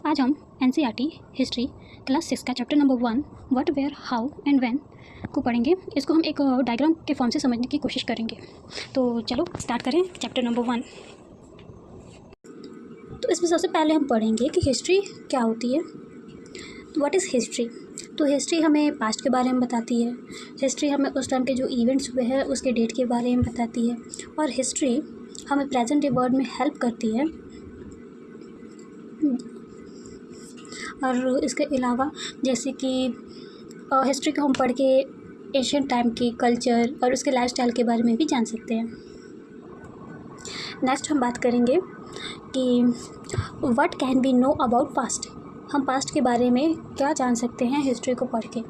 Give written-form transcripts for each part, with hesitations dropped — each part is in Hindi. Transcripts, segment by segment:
आज हम एनसीईआरटी हिस्ट्री क्लास 6 का chapter number 1 what where how and when को पढ़ेंगे। इसको हम एक डायग्राम के फॉर्म से समझने की कोशिश करेंगे। तो चलो स्टार्ट करें चैप्टर नंबर 1। तो इसमें सबसे पहले हम पढ़ेंगे कि हिस्ट्री क्या होती है। What is history? तो हिस्ट्री हमें पास्ट के बारे में बताती है। हिस्ट्री हमें उस टाइम के जो इवेंट्स हुए हैं उसके डेट के बारे में बताती है। और हिस्ट्री हमें प्रेजेंट डे वर्ल्ड में हेल्प करती है। और इसके अलावा जैसे कि हिस्ट्री को हम पढ़ के एशियन टाइम के कल्चर और उसके लाइफस्टाइल के बारे में भी जान सकते हैं। नेक्स्ट हम बात करेंगे कि what can be no about past. हम पास्ट के बारे में क्या जान सकते हैं हिस्ट्री को पढ़ के।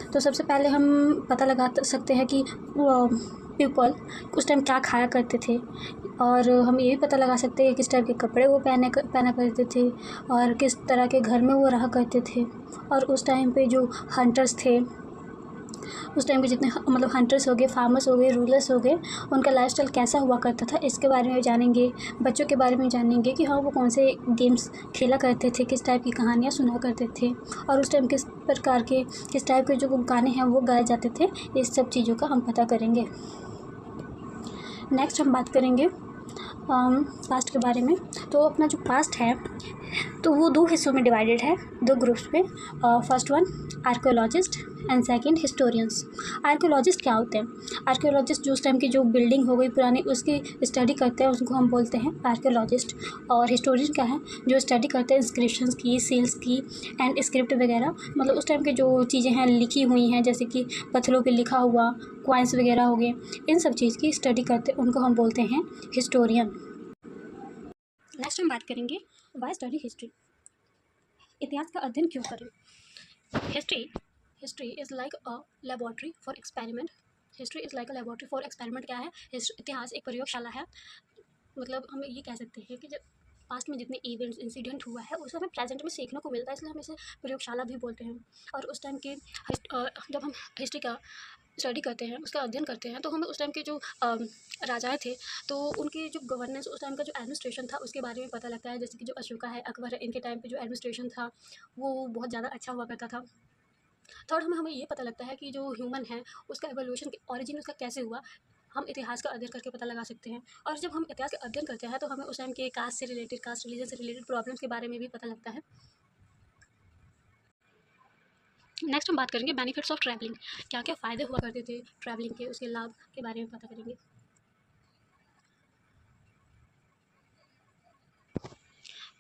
तो सबसे पहले हम पता लगा सकते हैं कि पीपल उस टाइम क्या खाया करते थे, और हम ये भी पता लगा सकते हैं किस टाइप के कपड़े वो पहना करते थे और किस तरह के घर में वो रहा करते थे। और उस टाइम पे जो हंटर्स थे, उस टाइम के जितने मतलब हंटर्स हो गए, फार्मर्स हो गए, रूलर्स हो गए, उनका लाइफस्टाइल कैसा हुआ करता था, इसके बारे में जानेंगे। बच्चों के बारे में जानेंगे कि हाँ वो कौन से गेम्स खेला करते थे, किस टाइप की कहानियाँ सुना करते थे, और उस टाइम किस प्रकार के किस टाइप के जो गाने हैं वो गाए जाते थे। इस सब चीज़ों का हम पता करेंगे। नेक्स्ट हम बात करेंगे पास्ट के बारे में। तो अपना जो पास्ट है तो वो दो हिस्सों में डिवाइडेड है, दो ग्रुप्स में। First one archaeologist and second historians. Archaeologist क्या होते हैं? आर्कियोलॉजिस्ट जो उस टाइम की जो बिल्डिंग हो गई पुरानी उसकी स्टडी करते हैं, उसको हम बोलते हैं आर्कियोलॉजिस्ट। और हिस्टोरियन क्या है? जो स्टडी करते हैं इंस्क्रिप्शंस की, सील्स की एंड स्क्रिप्ट वगैरह, मतलब उस टाइम के जो चीज़ें हैं लिखी हुई हैं, जैसे कि पत्थरों पे लिखा हुआ, क्वाइंस वगैरह हो गए, इन सब चीज़ की स्टडी करते हैं, उनको हम बोलते हैं हिस्टोरियन। नेक्स्ट हम बात करेंगे वाई स्टडी हिस्ट्री। इतिहास का अध्ययन क्यों करें? History is like a laboratory for experiment. History is like a laboratory for experiment क्या है? इतिहास एक प्रयोगशाला है। मतलब हम ये कह सकते हैं कि जब पास्ट में जितने इवेंट्स इंसिडेंट हुआ है उससे हमें प्रेजेंट में सीखने को मिलता है, इसलिए हम इसे प्रयोगशाला भी बोलते हैं। और उस टाइम के जब हम हिस्ट्री का स्टडी करते हैं, उसका अध्ययन करते हैं, तो हमें उस टाइम के जो राजाएँ थे तो उनकी जो गवर्नेंस, उस टाइम का जो एडमिनिस्ट्रेशन था उसके बारे में पता लगता है। जैसे कि जो अशोका है, अकबर है, इनके टाइम पे जो एडमिनिस्ट्रेशन था वो बहुत ज़्यादा अच्छा हुआ करता था। थर्ड हमें ये पता लगता है कि जो ह्यूमन है उसका एवोल्यूशन ऑरिजिन उसका कैसे हुआ, हम इतिहास का अध्ययन करके पता लगा सकते हैं। और जब हम इतिहास का अध्ययन करते हैं तो हमें उस टाइम के कास्ट से रिलेटेड, कास्ट रिलीजन से रिलेटेड प्रॉब्लम्स के बारे में भी पता लगता है। नेक्स्ट हम बात करेंगे बेनिफिट्स ऑफ ट्रैवलिंग। क्या क्या फ़ायदे हुआ करते थे ट्रैवलिंग के, उसके लाभ के बारे में पता करेंगे।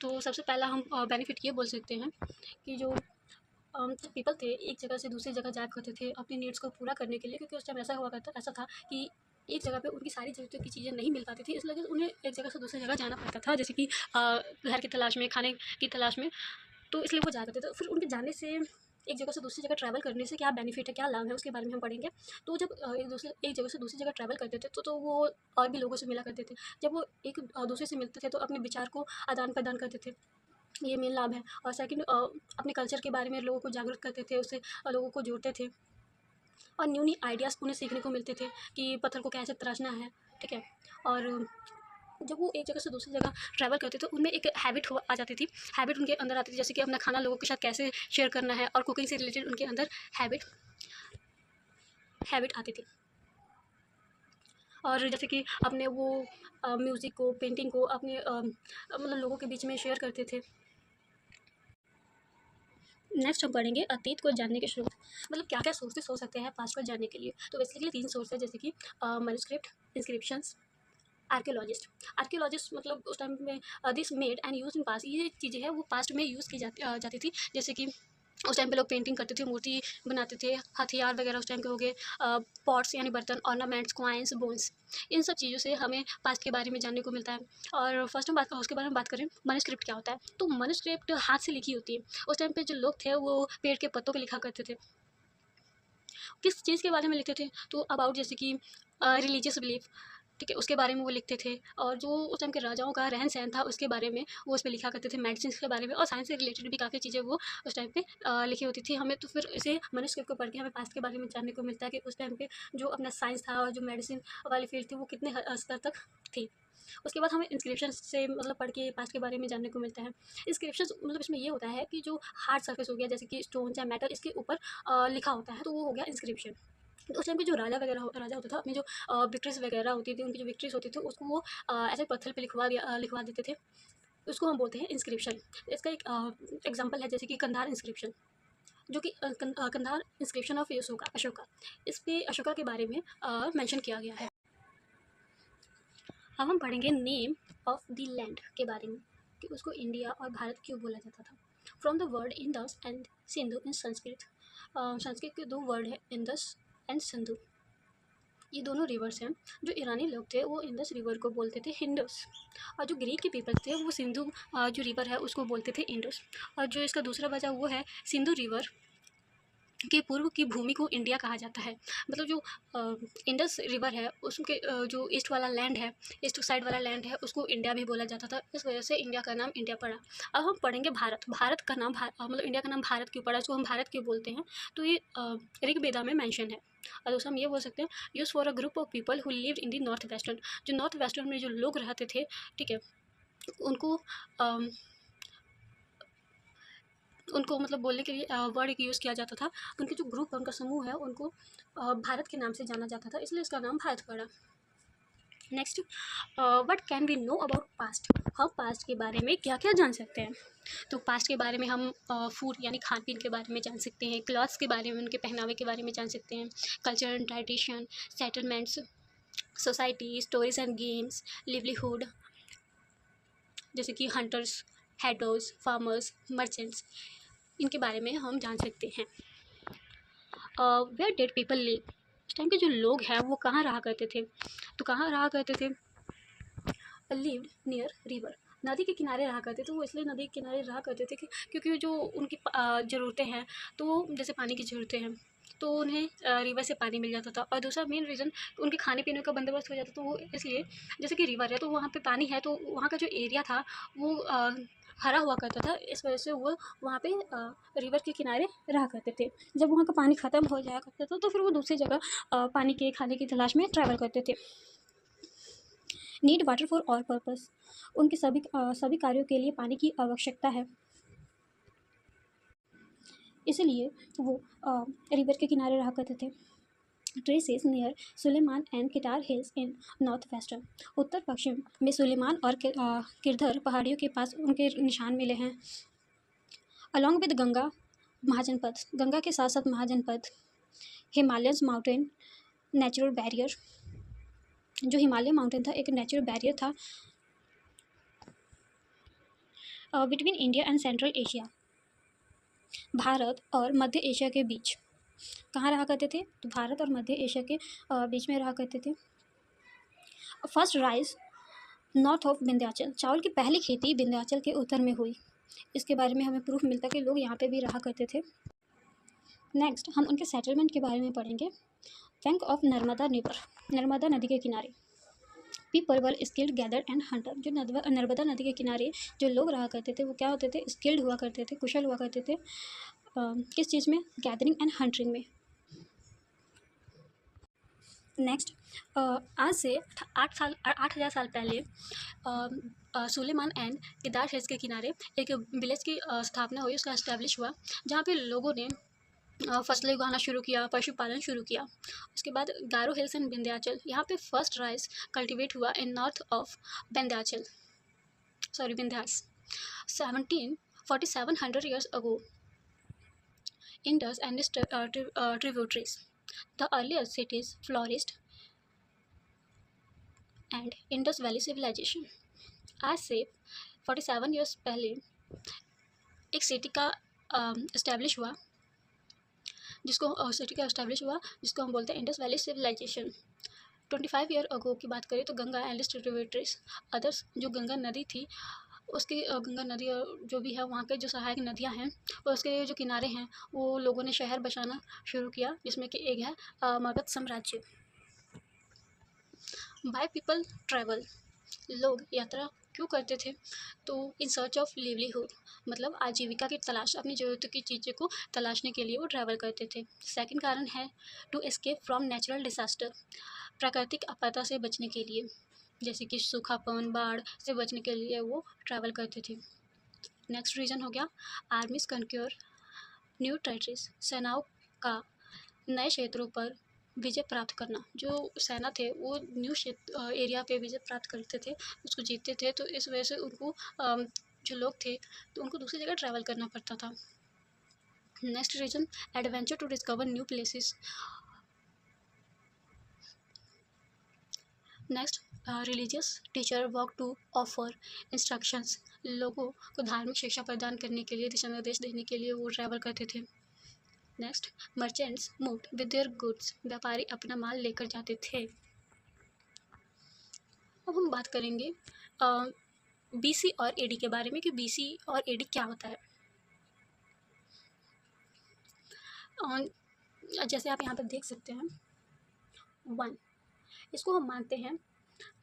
तो सबसे पहला हम बेनिफिट ये बोल सकते हैं कि जो पीपल थे एक जगह से दूसरी जगह जाया करते थे अपनी नीड्स को पूरा करने के लिए, क्योंकि उस टाइम ऐसा था कि एक जगह पे उनकी सारी ज़रूरतों की चीज़ें नहीं मिल पाती थी, इसलिए उन्हें एक जगह से दूसरी जगह जाना पड़ता था, जैसे कि घर की तलाश में, खाने की तलाश में। तो इसलिए वो जाया करते थे। फिर उनके जाने से, एक जगह से दूसरी जगह ट्रैवल करने से क्या बेनिफिट है, क्या लाभ है, उसके बारे में हम पढ़ेंगे। तो जब एक जगह से दूसरी जगह ट्रैवल करते थे तो वो और भी लोगों से मिला करते थे। जब वो एक दूसरे से मिलते थे तो अपने विचार को आदान प्रदान करते थे, ये मेन लाभ है। और सेकंड, अपने कल्चर के बारे में लोगों को जागरूक करते थे, उससे लोगों को जोड़ते थे, और न्यू न्यू आइडियाज़ उन्हें सीखने को मिलते थे कि पत्थर को कैसे तराशना है, ठीक है। और जब वो एक जगह से दूसरी जगह ट्रैवल करते थे उनमें एक हैबिट आ जाती थी, हैबिट उनके अंदर आती थी, जैसे कि अपना खाना लोगों के साथ कैसे शेयर करना है, और कुकिंग से रिलेटेड उनके अंदर हैबिट आती थी। और जैसे कि अपने वो म्यूज़िक को, पेंटिंग को अपने मतलब लोगों के बीच में शेयर करते थे। नेक्स्ट हम पढ़ेंगे अतीत को जानने के स्रोत। मतलब क्या क्या सोर्सेस हो सकते हैं पास्ट को जानने के लिए। तो बेसिकली 3 सोर्स है, जैसे कि मैन्युस्क्रिप्ट, इंस्क्रिप्शंस, आर्कियोलॉजिस्ट मतलब उस टाइम में this made and use in past, ये चीज़ें हैं वो पास्ट में यूज़ की जाती थी। जैसे कि उस टाइम पे लोग पेंटिंग करते थे, मूर्ति बनाते थे, हथियार वगैरह उस टाइम के हो गए, पॉट्स यानी बर्तन, ऑर्नामेंट्स, कॉइन्स, बोन्स, इन सब चीज़ों से हमें पास्ट के बारे में जानने को मिलता है। और फर्स्ट हम उसके बारे में बात करें, मैन्युस्क्रिप्ट क्या होता है। तो मैन्युस्क्रिप्ट हाथ से लिखी होती है। उस टाइम पे जो लोग थे वो पेड़ के पत्तों पे लिखा करते थे। किस चीज़ के बारे में लिखते थे? तो अबाउट जैसे कि रिलीजियस बिलीफ, ठीक है, उसके बारे में वो लिखते थे। और जो उस टाइम के राजाओं का रहन सहन था उसके बारे में वो उस पर लिखा करते थे, मेडिसिन के बारे में, और साइंस से रिलेटेड भी काफ़ी चीज़ें वो उस टाइम पे लिखी होती थी। हमें तो फिर इसे मनुष्य को पढ़ के हमें पास्ट के बारे में जानने को मिलता है कि उस टाइम पे जो अपना साइंस था और जो मेडिसिन वाली फील्ड थी वो कितने स्तर तक थी। उसके बाद हमें इंस्क्रिप्शन से मतलब पढ़ के पास्ट के बारे में जानने को मिलता है। इंस्क्रिप्शन मतलब इसमें ये होता है कि जो हार्ड सरफेस हो गया जैसे कि स्टोन या मेटल इसके ऊपर लिखा होता है, तो वो हो गया इंस्क्रिप्शन। तो उस टाइम पे जो राजा होता था, अपनी जो विक्ट्रीज वगैरह होती थी, उनकी जो विक्ट्रीज होती थी उसको वो ऐसे पत्थर पे लिखवा देते थे। उसको हम बोलते हैं इंस्क्रिप्शन। इसका एक एग्जांपल है जैसे कि कंधार इंस्क्रिप्शन, जो कि कंधार इंस्क्रिप्शन ऑफ अशोका अशोका। इस पे अशोका के बारे में मेंशन किया गया है। अब हम पढ़ेंगे नेम ऑफ द लैंड के बारे में, कि उसको इंडिया और भारत क्यों बोला जाता था। From the word Indus and Sindhu in Sanskrit. Sanskrit के दो वर्ड है, इंडस एंड सिंधु। ये दोनों रिवर्स हैं। जो ईरानी लोग थे वो इंडस रिवर को बोलते थे हिंदुस, और जो ग्रीक के पीपल थे वो सिंधु जो रिवर है उसको बोलते थे इंडस। और जो इसका दूसरा वजह वो है सिंधु रिवर के पूर्व की भूमि को इंडिया कहा जाता है। मतलब जो इंडस रिवर है उसके जो ईस्ट वाला लैंड है, ईस्ट साइड वाला लैंड है, उसको इंडिया भी बोला जाता था। इस वजह से इंडिया का नाम इंडिया पड़ा। अब हम पढ़ेंगे भारत। भारत का नाम मतलब इंडिया का नाम भारत क्यों पड़ा, इसको हम भारत क्यों बोलते हैं, तो ये ऋग्वेदा में मैंशन है। और दूसरा हम ये बोल सकते हैं use for a group of people who lived in the north western. जो नॉर्थ वेस्टर्न में जो लोग रहते थे, ठीक है, उनको उनको मतलब बोलने के लिए वर्ड एक यूज़ किया जाता था। उनके जो ग्रुप है, उनका समूह है, उनको भारत के नाम से जाना जाता था, इसलिए इसका नाम भारत पड़ा। Next, what can we know about past. हम पास्ट के बारे में क्या क्या जान सकते हैं। तो पास्ट के बारे में हम फूड यानी खान पीन के बारे में जान सकते हैं, क्लॉथ्स के बारे में, उनके पहनावे के बारे में जान सकते हैं, culture and tradition, settlements, society, stories and games, livelihood, जैसे कि हंटर्स, हेडर्स, फार्मर्स, मर्चेंट्स, इनके बारे में हम जान सकते हैं। Where dead people live. उस टाइम के जो लोग हैं वो कहाँ रहा करते थे, तो कहाँ रहा करते थे, लिव्ड नियर रिवर। नदी के किनारे रहा करते थे। वो इसलिए नदी के किनारे रहा करते थे कि क्योंकि जो उनकी ज़रूरतें हैं, तो जैसे पानी की ज़रूरतें हैं तो उन्हें रिवर से पानी मिल जाता था। और दूसरा मेन रीज़न, उनके खाने पीने का बंदोबस्त हो जाता था। तो वो इसलिए, जैसे कि रिवर है तो वहाँ पे पानी है, तो वहाँ का जो एरिया था वो हरा हुआ करता था। इस वजह से वो वहाँ पे रिवर के किनारे रहा करते थे। जब वहाँ का पानी ख़त्म हो जाया करता था तो फिर वो दूसरी जगह पानी के खाने की तलाश में ट्रैवल करते थे। Need water for all purpose. उनके सभी कार्यों के लिए पानी की आवश्यकता है, इसलिए वो रिवर के किनारे रहा करते थे। Traces near Sulaiman and Kirthar hills in north western. उत्तर पश्चिम में सुलेमान और किरधर पहाड़ियों के पास उनके निशान मिले हैं। Along with Ganga Mahajanapada. गंगा के साथ साथ Mahajanapada. Himalayans mountain natural barrier. जो हिमालय माउंटेन था एक नेचुरल बैरियर था between India and Central Asia. Bharat और मध्य एशिया के बीच। कहाँ रहा करते थे, तो भारत और मध्य एशिया के बीच में रहा करते थे। First rice north of Vindhyachal. चावल की पहली खेती विंध्याचल के उत्तर में हुई। इसके बारे में हमें प्रूफ मिलता है कि लोग यहाँ पे भी रहा करते थे। नेक्स्ट हम उनके सेटलमेंट के बारे में पढ़ेंगे। Bank of Narmada river. Narmada नदी के किनारे। People were skilled gather and Hunter. जो नर्मदा नदी के किनारे जो लोग रहा करते थे वो क्या होते थे, स्किल्ड हुआ करते थे, कुशल हुआ करते थे। किस चीज़ में, गैदरिंग एंड हंटिंग में। नेक्स्ट, आज से 8,000 साल पहले सुलेमान एंड केदार हिल्स के किनारे एक विलेज की स्थापना हुई, उसका एस्टेब्लिश हुआ, जहाँ पे लोगों ने फसलें उगाना शुरू किया, पशुपालन शुरू किया। उसके बाद गारो हिल्स एंड विंध्याचल, यहाँ पे फर्स्ट राइस कल्टिवेट हुआ in north of Vindhyas 700 years ago. Indus and its tributaries. The earliest cities flourished and Indus Valley Civilization. आज से 47 years पहले एक सिटी का इस्टेब्लिश हुआ जिसको हम बोलते हैं Indus valley civilisation. 25 year ago की बात करें तो Ganga and its tributaries, others जो गंगा नदी थी उसकी गंगा नदी और जो भी है वहाँ के जो सहायक नदियाँ हैं और उसके जो किनारे हैं वो लोगों ने शहर बसाना शुरू किया, जिसमें कि एक है मगध साम्राज्य। By people travel. लोग यात्रा क्यों करते थे, तो इन सर्च ऑफ लिवलीहुड, मतलब आजीविका की तलाश, अपनी ज़रूरत की चीज़ों को तलाशने के लिए वो ट्रैवल करते थे। सेकंड कारण है to escape from natural disaster, प्राकृतिक आपदा से बचने के लिए। जैसे कि सूखापन, बाढ़ से बचने के लिए वो ट्रैवल करते थे। नेक्स्ट रीज़न हो गया आर्मीज़ कन्क्योर न्यू टेरिटरीज, सेनाओं का नए क्षेत्रों पर विजय प्राप्त करना। जो सेना थे वो न्यू क्षेत्र एरिया पे विजय प्राप्त करते थे, उसको जीतते थे, तो इस वजह से उनको जो लोग थे तो उनको दूसरी जगह ट्रैवल करना पड़ता था। Next reason adventure to discover new places. Next religious teacher work to offer instructions, लोगों को धार्मिक शिक्षा प्रदान करने के लिए, दिशा निर्देश देने के लिए वो ट्रैवल करते थे। Next merchants moved with their goods, व्यापारी अपना माल लेकर जाते थे। अब हम बात करेंगे बीसी और एडी के बारे में कि बीसी और एडी क्या होता है। जैसे आप यहाँ पर देख सकते हैं 1, इसको हम मानते हैं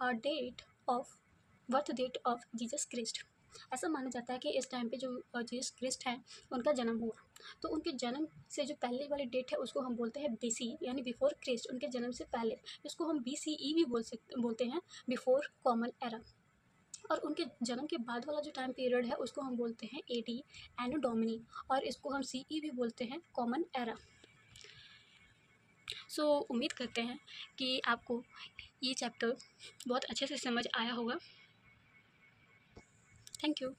date of birth date of Jesus Christ. ऐसा माना जाता है कि इस टाइम पे जो जीसस क्रिस्ट है उनका जन्म हुआ, तो उनके जन्म से जो पहले वाली डेट है उसको हम बोलते हैं बीसी, यानी बिफोर क्रिस्ट, उनके जन्म से पहले। इसको हम बीसीई भी बोलते हैं, बिफोर कॉमन एरा। और उनके जन्म के बाद वाला जो टाइम पीरियड है उसको हम बोलते हैं एडी, एनो डोमिनी, और इसको हम सीई भी बोलते हैं, कॉमन एरा। सो उम्मीद करते हैं कि आपको ये चैप्टर बहुत अच्छे से समझ आया होगा। Thank you.